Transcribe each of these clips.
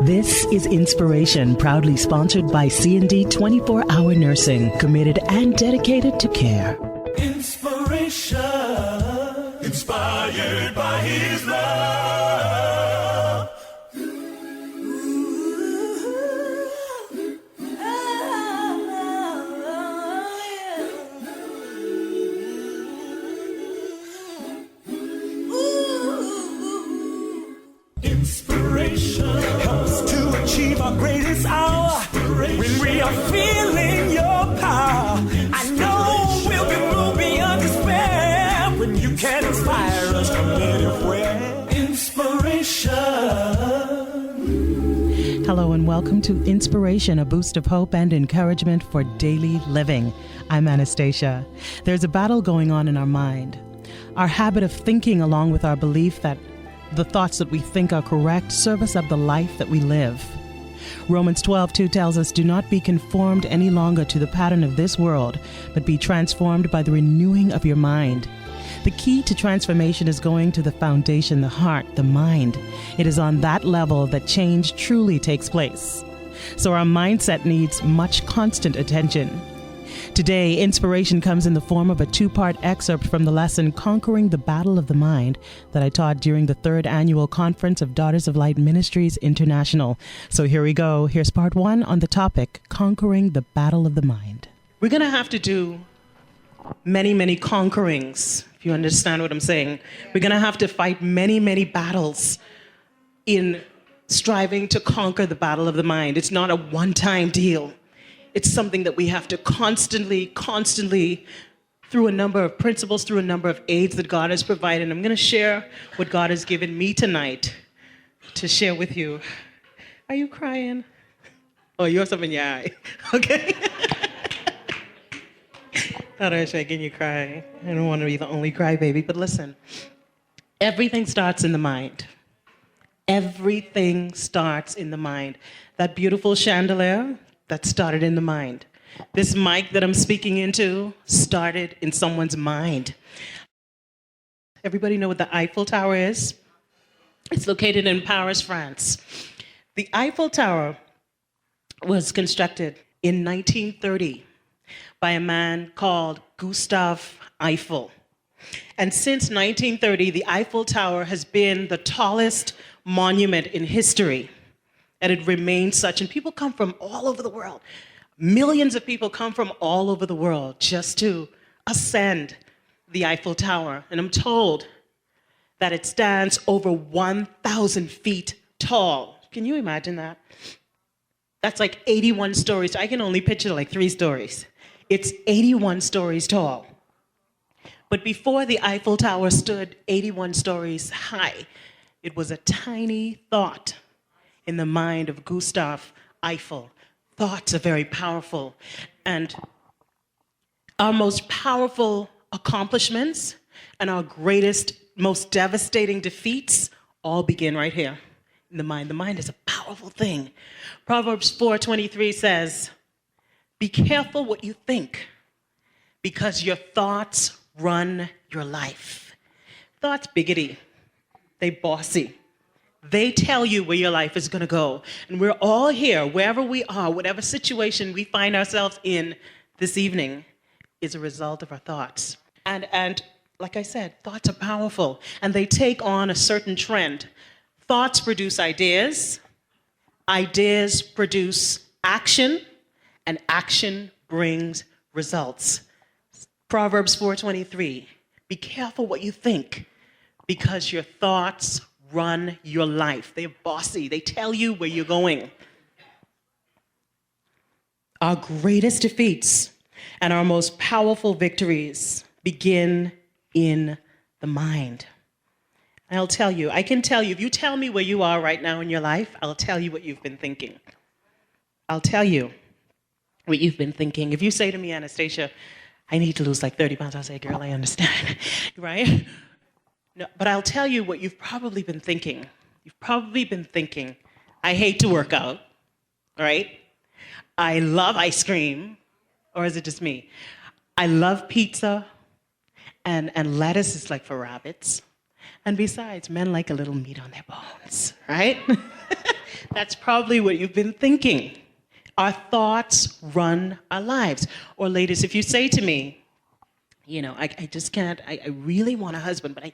This is Inspiration, proudly sponsored by C&D 24-Hour Nursing, committed and dedicated to care. Inspiration, inspired by His love. Inspiration helps to achieve our greatest hour. When we are feeling your power, I know we'll be moved beyond despair. When you can inspire us from anywhere. Inspiration. Hello and welcome to Inspiration, a boost of hope and encouragement for daily living. I'm Anastasia. There's a battle going on in our mind. Our habit of thinking, along with our belief that the thoughts that we think are correct, serve us up the life that we live. Romans 12:2 tells us, "Do not be conformed any longer to the pattern of this world, but be transformed by the renewing of your mind." The key to transformation is going to the foundation, the heart, the mind. It is on that level that change truly takes place. So our mindset needs much constant attention. Today, inspiration comes in the form of a two-part excerpt from the lesson Conquering the Battle of the Mind that I taught during the 3rd annual conference of Daughters of Light Ministries International. So here we go. Here's part 1 on the topic, Conquering the Battle of the Mind. We're going to have to do many conquerings, if you understand what I'm saying. We're going to have to fight many battles in striving to conquer the battle of the mind. It's not a one-time deal. It's something that we have to constantly, through a number of principles, through a number of aids that God has provided. I'm going to share what God has given me tonight to share with you. Are you crying? Oh, you have something in your eye. Okay. Thought I was making you cry. I don't want to be the only crybaby, but listen. Everything starts in the mind. Everything starts in the mind. That beautiful chandelier, that started in the mind. This mic that I'm speaking into started in someone's mind. Everybody know what the Eiffel Tower is? It's located in Paris, France. The Eiffel Tower was constructed in 1930 by a man called Gustave Eiffel. And since 1930, the Eiffel Tower has been the tallest monument in history. And it remains such. And people come from all over the world. Millions of people come from all over the world just to ascend the Eiffel Tower. And I'm told that it stands over 1,000 feet tall. Can you imagine that? That's like 81 stories. I can only picture like 3 stories. It's 81 stories tall. But before the Eiffel Tower stood 81 stories high, it was a tiny thought in the mind of Gustave Eiffel. Thoughts are very powerful. And our most powerful accomplishments and our greatest, most devastating defeats all begin right here in the mind. The mind is a powerful thing. Proverbs 4:23 says, "Be careful what you think, because your thoughts run your life." Thoughts biggity. They bossy. They tell you where your life is going to go. And we're all here, wherever we are, whatever situation we find ourselves in this evening is a result of our thoughts. And like I said, thoughts are powerful, and they take on a certain trend. Thoughts produce ideas, ideas produce action, and action brings results. Proverbs 4:23, "Be careful what you think, because your thoughts run your life." They're bossy. They tell you where you're going. Our greatest defeats and our most powerful victories begin in the mind. I'll tell you, I can tell you, if you tell me where you are right now in your life, I'll tell you what you've been thinking. I'll tell you what you've been thinking. If you say to me, Anastasia, I need to lose like 30 pounds, I'll say, girl, I understand, right? No, but I'll tell you what you've probably been thinking. You've probably been thinking, I hate to work out, right? I love ice cream, or is it just me? I love pizza, and lettuce is like for rabbits. And besides, men like a little meat on their bones, right? That's probably what you've been thinking. Our thoughts run our lives. Or ladies, if you say to me, I just can't, I really want a husband, but I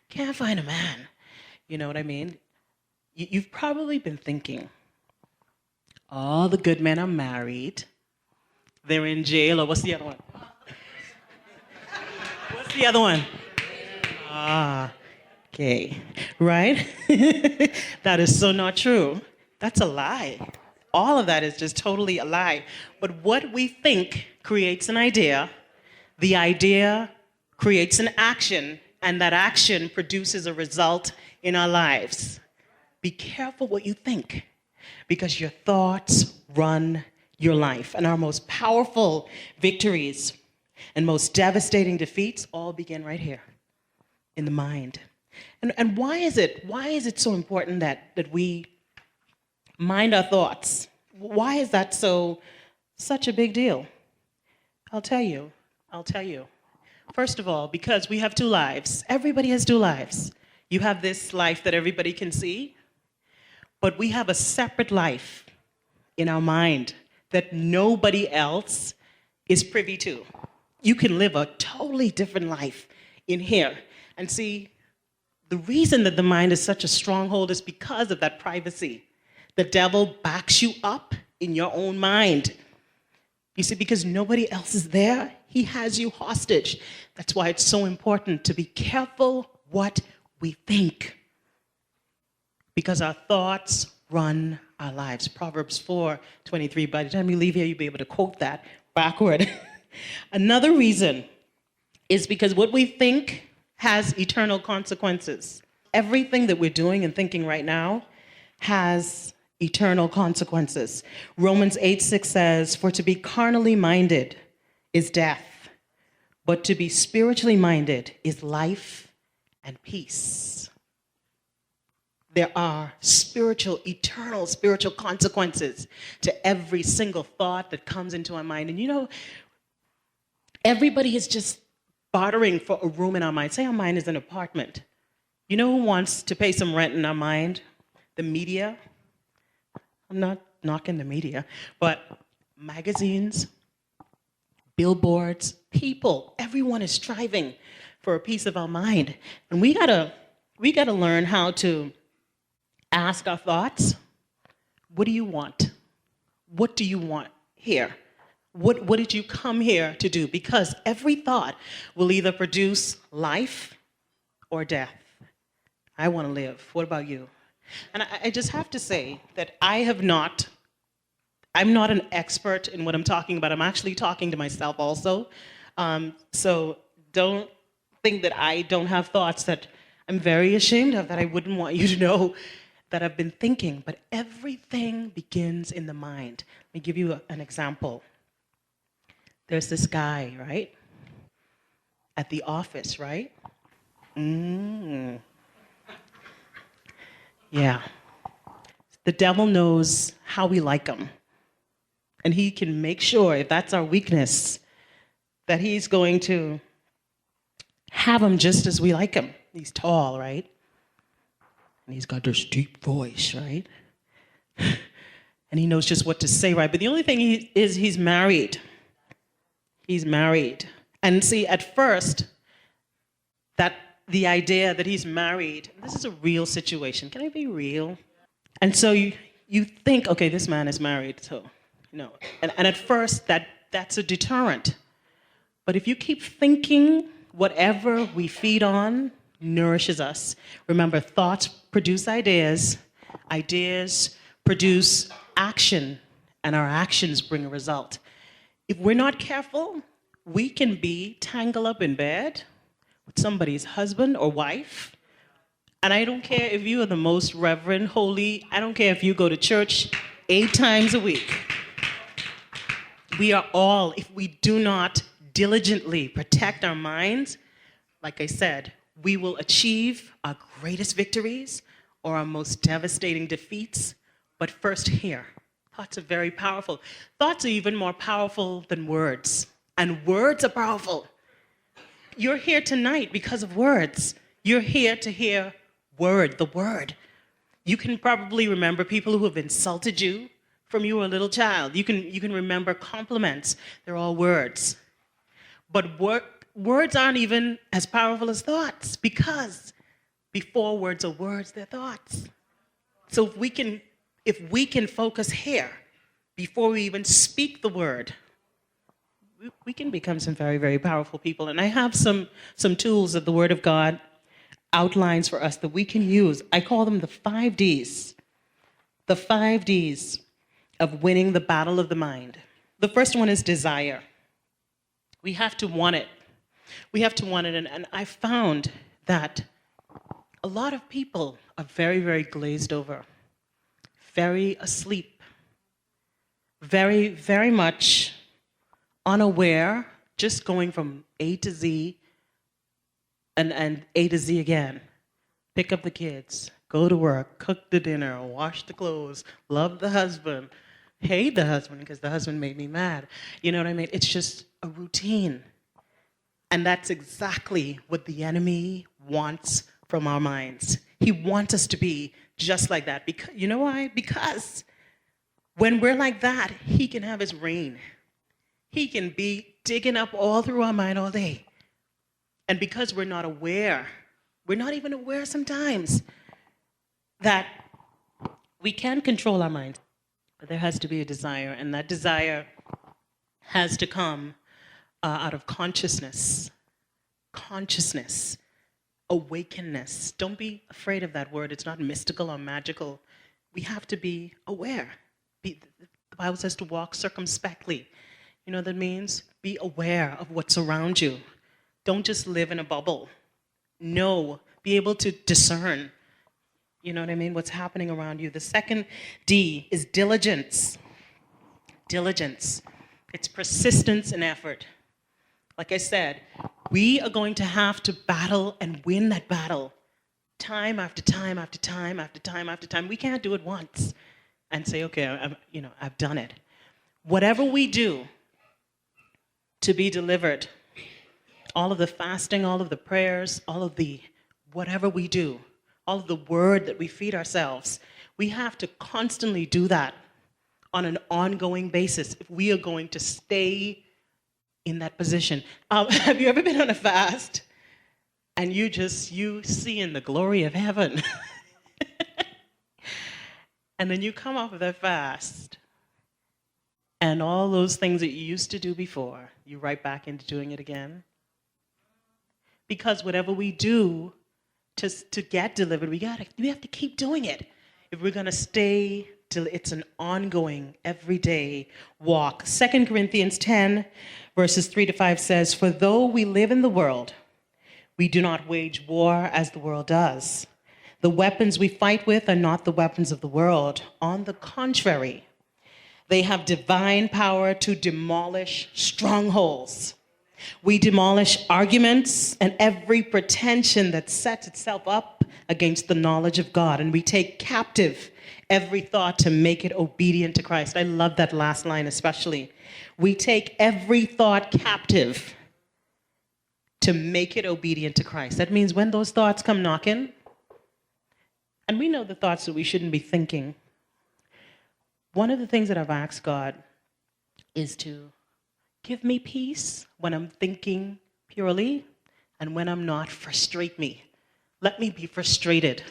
can't find a man. You know what I mean? You've probably been thinking, all the good men are married, they're in jail, or what's the other one? What's the other one? Okay, right? That is so not true. That's a lie. All of that is just totally a lie. But what we think creates an idea, the idea creates an action, and that action produces a result in our lives. Be careful what you think, because your thoughts run your life. And our most powerful victories and most devastating defeats all begin right here, in the mind. And why is it so important that we mind our thoughts? Why is that such a big deal? I'll tell you. First of all, because we have two lives. Everybody has two lives. You have this life that everybody can see, but we have a separate life in our mind that nobody else is privy to. You can live a totally different life in here. And see, the reason that the mind is such a stronghold is because of that privacy. The devil backs you up in your own mind. You see, because nobody else is there, he has you hostage. That's why it's so important to be careful what we think, because our thoughts run our lives. Proverbs 4:23. By the time you leave here, you'll be able to quote that backward. Another reason is because what we think has eternal consequences. Everything that we're doing and thinking right now has eternal consequences. Romans 8:6 says, "For to be carnally minded is death, but to be spiritually minded is life and peace." There are eternal spiritual consequences to every single thought that comes into our mind. And everybody is just bartering for a room in our mind. Say our mind is an apartment. You know who wants to pay some rent in our mind? The media. I'm not knocking the media, but magazines, billboards, people, everyone is striving for a piece of our mind. And we gotta learn how to ask our thoughts, what do you want? What do you want here? What did you come here to do? Because every thought will either produce life or death. I want to live. What about you? And I just have to say that I'm not an expert in what I'm talking about. I'm actually talking to myself also. So don't think that I don't have thoughts that I'm very ashamed of, that I wouldn't want you to know that I've been thinking. But everything begins in the mind. Let me give you an example. There's this guy, right? At the office, right? Yeah. The devil knows how we like him. And he can make sure, if that's our weakness, that he's going to have him just as we like him. He's tall, right? And he's got this deep voice, right? And he knows just what to say, right? But the only thing is he's married. He's married. And see, at first, the idea that he's married, this is a real situation. Can I be real? And so you think, okay, this man is married, so, And at first, that's a deterrent. But if you keep thinking, whatever we feed on nourishes us. Remember, thoughts produce ideas. Ideas produce action. And our actions bring a result. If we're not careful, we can be tangled up in bed with somebody's husband or wife. And I don't care if you are the most reverend, holy, I don't care if you go to church 8 times a week. We are all, if we do not diligently protect our minds, like I said, we will achieve our greatest victories or our most devastating defeats. But first here, thoughts are very powerful. Thoughts are even more powerful than words. And words are powerful. You're here tonight because of words. You're here to hear the word. You can probably remember people who have insulted you from you were a little child. You can remember compliments. They're all words. But words aren't even as powerful as thoughts, because before words are words, they're thoughts. So if we can focus here before we even speak the word, we can become some very, very powerful people. And I have some tools that the Word of God outlines for us that we can use. I call them the 5 Ds. The 5 Ds of winning the battle of the mind. The first one is desire. We have to want it. We have to want it. And I found that a lot of people are very, very glazed over, very asleep, very, very much unaware, just going from A to Z and A to Z again. Pick up the kids, go to work, cook the dinner, wash the clothes, love the husband, hate the husband because the husband made me mad. You know what I mean? It's just a routine. And that's exactly what the enemy wants from our minds. He wants us to be just like that. Because, you know why? Because when we're like that, he can have his reign. He can be digging up all through our mind all day. And because we're not aware, we're not even aware sometimes that we can control our mind. But there has to be a desire, and that desire has to come out of consciousness, awakenness. Don't be afraid of that word. It's not mystical or magical. We have to be aware. The Bible says to walk circumspectly. You know what that means? Be aware of what's around you. Don't just live in a bubble. Know, be able to discern. You know what I mean? What's happening around you. The second D is diligence. Diligence. It's persistence and effort. Like I said, we are going to have to battle and win that battle time after time after time after time after time. We can't do it once and say, okay, I've done it. Whatever we do to be delivered, all of the fasting, all of the prayers, all of the whatever we do, all of the word that we feed ourselves, we have to constantly do that on an ongoing basis if we are going to stay in that position. Have you ever been on a fast and you see in the glory of heaven and then you come off of that fast and all those things that you used to do before, you right back into doing it again? Because whatever we do to get delivered, we have to keep doing it. If we're going to stay till it's an ongoing, everyday walk. 2 Corinthians 10, verses 3-5 says, "For though we live in the world, we do not wage war as the world does. The weapons we fight with are not the weapons of the world. On the contrary, they have divine power to demolish strongholds. We demolish arguments and every pretension that sets itself up against the knowledge of God, and we take captive every thought to make it obedient to Christ." I love that last line especially. We take every thought captive to make it obedient to Christ. That means when those thoughts come knocking, and we know the thoughts that we shouldn't be thinking, one of the things that I've asked God is to give me peace when I'm thinking purely, and when I'm not, frustrate me. Let me be frustrated.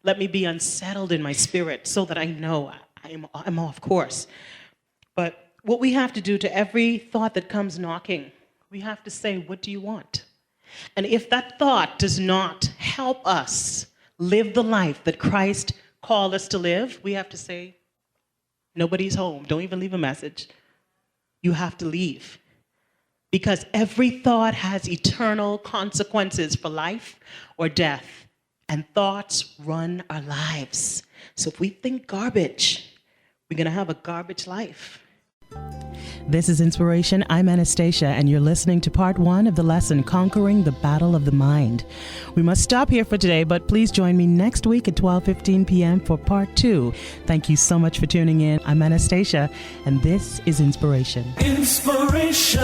Let me be unsettled in my spirit so that I know I'm off course. But what we have to do to every thought that comes knocking, we have to say, what do you want? And if that thought does not help us live the life that Christ called us to live, we have to say, nobody's home. Don't even leave a message. You have to leave. Because every thought has eternal consequences for life or death. And thoughts run our lives. So if we think garbage, we're going to have a garbage life. This is Inspiration. I'm Anastasia, and you're listening to part 1 of the lesson, Conquering the Battle of the Mind. We must stop here for today, but please join me next week at 12:15 p.m. for part 2. Thank you so much for tuning in. I'm Anastasia, and this is Inspiration. Inspiration.